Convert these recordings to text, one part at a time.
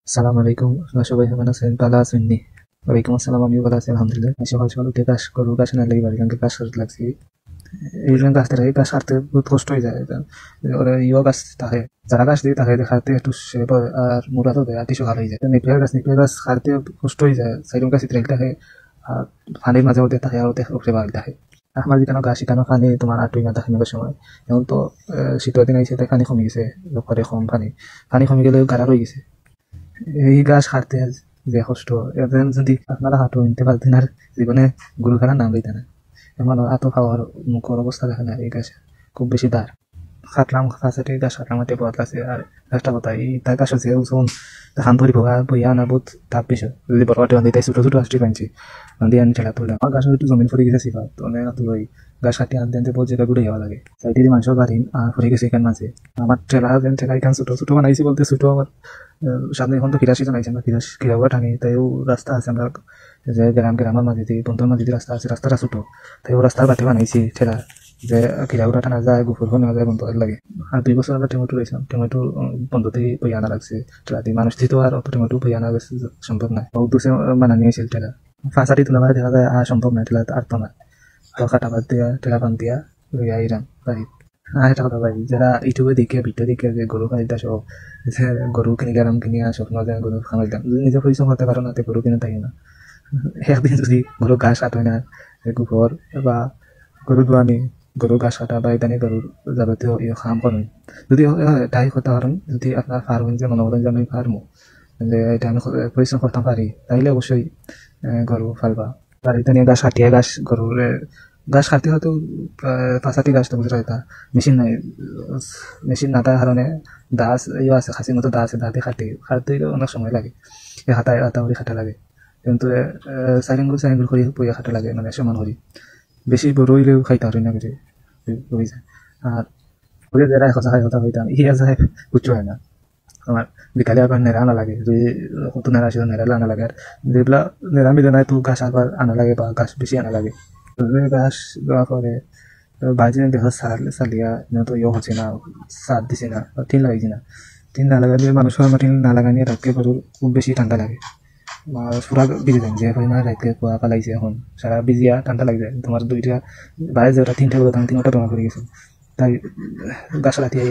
সালাম আলাইকুম। আপনারা সবাই কেমন আছেন? ভালো আছেন নি? ওয়ালাইকুম আসসালাম। আমিও ভালো আছি আলহামদুলিল্লাহ। আমি সকাল সকাল উঠে গরু ঘাস না লাগি বাড়ি ঘাস কাটতে লাগছি। এই জন্য গাছ থেকে ঘাস কাটতে বহুত কষ্ট হয়ে যায়। ওরা গাছ থাকে, যারা গাছ দিয়ে থাকে দেখাতে একটু শেপ হয় আর মোটা তো দেয় আটি সকাল হয়ে যায়। নেপিয়ার গাছ কাটতে কষ্ট হয়ে যায়। সাইডম গাছ ইতরাইল থাকে আর পানির মাঝে মধ্যে থাকে আর উপরে বাড়ি থাকে। আমার যেখানে গাছ সেখানে পানি তোমার আটই না থাকে না সময়। এখন তো শীতের দিন আইসে তাই পানি কমে গেছে, লক্ষ্যরে কম পানি কমে গেলে গাঢ় হয়ে গেছে। এই গাছ কাটতে যে কষ্ট, এদের যদি আপনারা হাঁটো নিতে পারতেন আর জীবনে গরু ফেলার নাম লইতেন না। এমন এত খাওয়ার মুখর অবস্থা দেখে না এই গাছে, খুব বেশি দার কাটলাম কাছাটি গাছ কাটলাম হাতে বহাত আছে আর গাছটা কথা এই তার গাছ আছে ওজন ধান ধরি ভোগা বইয়া আনা বহুত তাপ বেশি যদি বড় বান্ধি তাই ছোট ছোট আসতে পাইছি বান্ধি আনি ঠেলা তুললাম আমার গাছ একটু জমিন ফুরে গেছে সিফা তো অনেক তুলই গাছ কাটি আনতে আনতে বহুত জায়গা ঘুরে যাওয়া লাগে সাইডে মানুষের বাড়ি ফুরে গেছে এখান মাঝে আমার ঠেলা এখান ছোট ছোট বানাইছি বলতে ছোট আমার সামনে এখন তো কিরা সিজন আইছে আমরা কিরাও টানি তাইও রাস্তা আছে আমরা যে গ্রামের মাঝে দিয়ে বন্ধুর মাঝে দিয়ে রাস্তা আছে রাস্তাটা ছোট তাই ও রাস্তার বাটে বানাইছি ঠেলা যে কিরাও টানা যায় গুফুর নেওয়া যায় বন্ধ লাগে আর 2 বছর আমরা টমেটো রয়েছিলাম টমেটো বন্ধ থেকে বই আনা লাগছে ঠেলা দিয়ে মানুষ দিয়ে তো আর অত টমেটো বই আনা সম্ভব নয় বহুত দুসে মানা নিয়েছিল ঠেলা ফাঁসাটি তোলা মানে দেখা যায় আর সম্ভব নয় ঠেলা আর তো না তো কাটা বাদ দিয়া ঠেলা বান দিয়া লইয়া আইরাম বাড়ি এটা কথা ভাই যারা ইউটিউবে দেখে ভিডিও দেখে যে গরু খাইতে আসো যে গরু কিনে গেলাম কিনে স্বপ্ন যে গরু খামাইলাম যদি নিজে পরিশ্রম করতে পারো না তো গরু কিনে থাকি না একদিন যদি গরু ঘাস কাটোয় না গোবর বা গরু দোয়ানি গরু ঘাস কাটা বা ইত্যাদি গরুর যাবতীয় কাম করেন যদি তাই করতে পারেন যদি আপনার ফার্ম যে মনে করেন যে আমি ফার্মো যে এটা আমি পরিশ্রম করতে পারি তাইলে অবশ্যই গরু ফালবা বাড়িতে নিয়ে ঘাস কাটিয়ে গরুর ঘাস কাটতে হয়তো 5-6টি গাছ তো বুঝতে হয় মেশিন নাই মেশিন না থাকার কারণে দাস আছে খাসির মতো দা আছে দাঁতে কাটতে অনেক সময় লাগে হাতা করে খাটা লাগে কিন্তু সাইরেন করে বইয়া খাটা লাগে মানে সমান করি বেশি বড় হইলেও খাইতে পারি না কিছু হয়ে যায় আর ওই যারা কথা হইতাম ইয়া যায় উচ্চ হয় না আমার বিকালে আবার নেড়া আনা লাগে যদি কত নেড়া ছিল নেড়া আনা লাগে আর যেগুলা নেড়া মিলে নাই তো গাছ আবার আনা লাগে বা গাছ বেশি আনা লাগে গাছ দেওয়ার পরে বাইরে দেখো সালিয়া তো ইয়ে হচ্ছে না সার দিছে না টিন লাগছে না টিন না লাগালে মানুষের আমার টিন না লাগানিয়ে রাখতে পারো খুব বেশি ঠান্ডা লাগে পুরা ভিজে যায় যে পরিমাণে রাখতে কুয়া পালাইছে এখন সারা ভিজিয়া ঠান্ডা লাগছে তোমার দুইটা বাইরে যেটা তিনটা বলতাম আমি 3টা বেমার করে গেছে তাই গাছ কাটিয়ে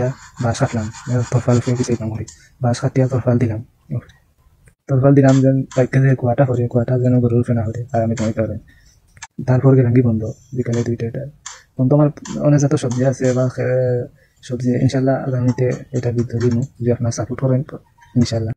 বাঁশ কাটলাম তরফাল ফেলে কিছু কাম করি বাঁশ কাটিয়া তরফাল দিলাম তরফাল দিলাম যেন বাইকে যে কুয়াটা করে কুয়াটা যেন গরুর ফেনা হলে আর আমি তোমাকে পারেন তারপর গেলাম কি বন্ধ বিকালে 2টা বন্ধ আমার অনেক যত সবজি আছে বা সবজি ইনশাল্লাহ আগামীতে এটা বিদ্যুৎ দিব যদি আপনার সাপোর্ট করেন ইনশাল্লাহ